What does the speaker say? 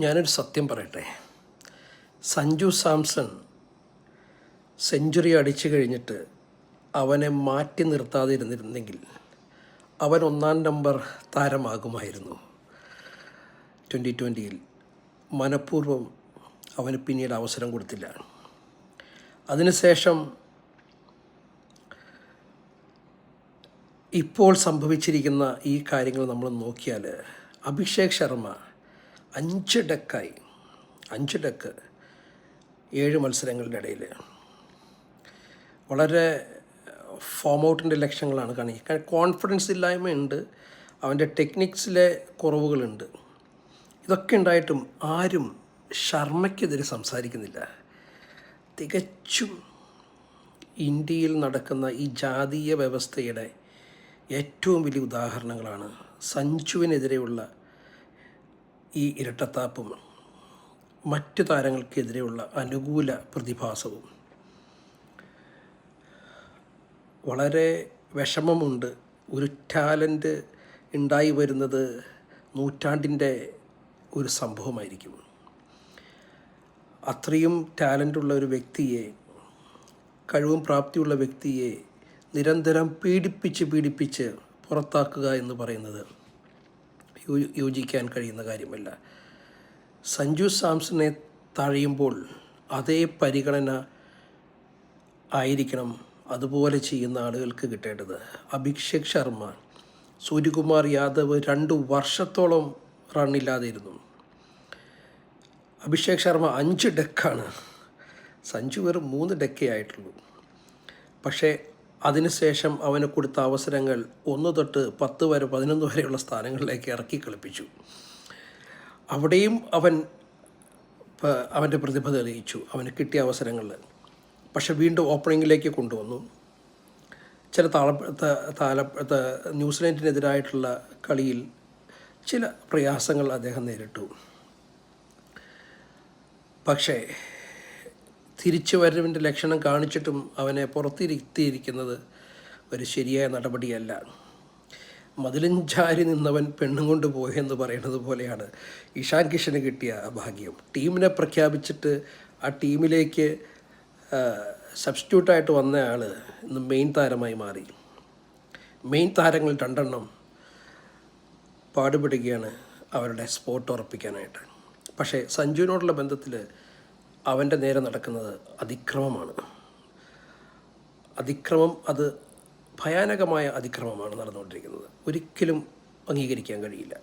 ഞാനൊരു സത്യം പറയട്ടെ. സഞ്ജു സാംസൺ സെഞ്ചുറി അടിച്ചു കഴിഞ്ഞിട്ട് അവനെ മാറ്റി നിർത്താതെ ഇരുന്നിരുന്നെങ്കിൽ അവൻ 1 നമ്പർ താരമാകുമായിരുന്നു. 2020 മനഃപൂർവ്വം അവന് പിന്നീട് അവസരം കൊടുത്തില്ല. അതിനുശേഷം ഇപ്പോൾ സംഭവിച്ചിരിക്കുന്ന ഈ കാര്യങ്ങൾ നമ്മൾ നോക്കിയാൽ അഭിഷേക് ശർമ്മ 5 ഡക്കായി 5 ഡക്ക് 7 മത്സരങ്ങളുടെ ഇടയിൽ വളരെ ഫോം ഔട്ടിൻ്റെ ലക്ഷണങ്ങളാണ് കാണിക്കുക. കോൺഫിഡൻസ് ഇല്ലായ്മയുണ്ട്, അവൻ്റെ ടെക്നിക്സിലെ കുറവുകളുണ്ട്. ഇതൊക്കെ ഉണ്ടായിട്ടും ആരും ശർമ്മയ്ക്കെതിരെ സംസാരിക്കുന്നില്ല. തികച്ചും ഇന്ത്യയിൽ നടക്കുന്ന ഈ ജാതീയ വ്യവസ്ഥയുടെ ഏറ്റവും വലിയ ഉദാഹരണങ്ങളാണ് സഞ്ജുവിനെതിരെയുള്ള ഈ ഇരട്ടത്താപ്പും മറ്റു താരങ്ങൾക്കെതിരെയുള്ള അനുകൂല പ്രതിഭാസവും. വളരെ വിഷമമുണ്ട്. ഒരു ടാലൻറ്റ് ഉണ്ടായി വരുന്നത് നൂറ്റാണ്ടിൻ്റെ ഒരു സംഭവമായിരിക്കും. അത്രയും ടാലൻ്റുള്ള ഒരു വ്യക്തിയെ, കഴിവും പ്രാപ്തിയുള്ള വ്യക്തിയെ നിരന്തരം പീഡിപ്പിച്ച് പുറത്താക്കുക എന്ന് പറയുന്നത് യോജിക്കാൻ കഴിയുന്ന കാര്യമല്ല. സഞ്ജു സാംസണെ തഴയുമ്പോൾ അതേ പരിഗണന ആയിരിക്കണം അതുപോലെ ചെയ്യുന്ന ആളുകൾക്ക് കിട്ടേണ്ടത്. അഭിഷേക് ശർമ്മ, സൂര്യകുമാർ യാദവ് 2 വർഷത്തോളം റണ്ണില്ലാതെ ഇരുന്നു. അഭിഷേക് ശർമ്മ 5 ഡക്കാണ്, സഞ്ജു വെറും 3 ഡക്കേ ആയിട്ടുള്ളൂ. പക്ഷേ അതിനുശേഷം അവന് കൊടുത്ത അവസരങ്ങൾ 1 തൊട്ട് 10 വരെ 11 വരെയുള്ള സ്ഥാനങ്ങളിലേക്ക് ഇറക്കി കളിപ്പിച്ചു. അവിടെയും അവൻ്റെ പ്രതിഭ തെളിയിച്ചു അവന് കിട്ടിയ അവസരങ്ങളിൽ. പക്ഷെ വീണ്ടും ഓപ്പണിങ്ങിലേക്ക് കൊണ്ടുവന്നു. ചില ന്യൂസിലൻഡിനെതിരായിട്ടുള്ള കളിയിൽ ചില പ്രയാസങ്ങൾ അദ്ദേഹം നേരിട്ടു. പക്ഷേ തിരിച്ചു വരവിൻ്റെ ലക്ഷണം കാണിച്ചിട്ടും അവനെ പുറത്തിരുത്തിയിരിക്കുന്നത് ഒരു ശരിയായ നടപടിയല്ല. മതിലും ചാരി നിന്നവൻ പെണ്ണും കൊണ്ട് പോയെന്ന് പറയുന്നത് പോലെയാണ് ഇഷാൻ കിഷന് കിട്ടിയ ഭാഗ്യം. ടീമിനെ പ്രഖ്യാപിച്ചിട്ട് ആ ടീമിലേക്ക് സബ്സ്റ്റിറ്റ്യൂട്ടായിട്ട് വന്ന ആൾ ഇന്ന് മെയിൻ താരമായി മാറി. മെയിൻ താരങ്ങൾ 2 എണ്ണം പാടുപെടുകയാണ് അവരുടെ സ്പോട്ട് ഉറപ്പിക്കാനായിട്ട്. പക്ഷേ സഞ്ജുവിനോടുള്ള ബന്ധത്തിൽ അവൻ്റെ നേരെ നടക്കുന്നത് അതിക്രമമാണ്. അത് ഭയാനകമായ അതിക്രമമാണ് നടന്നുകൊണ്ടിരിക്കുന്നത്. ഒരിക്കലും അംഗീകരിക്കാൻ കഴിയില്ല.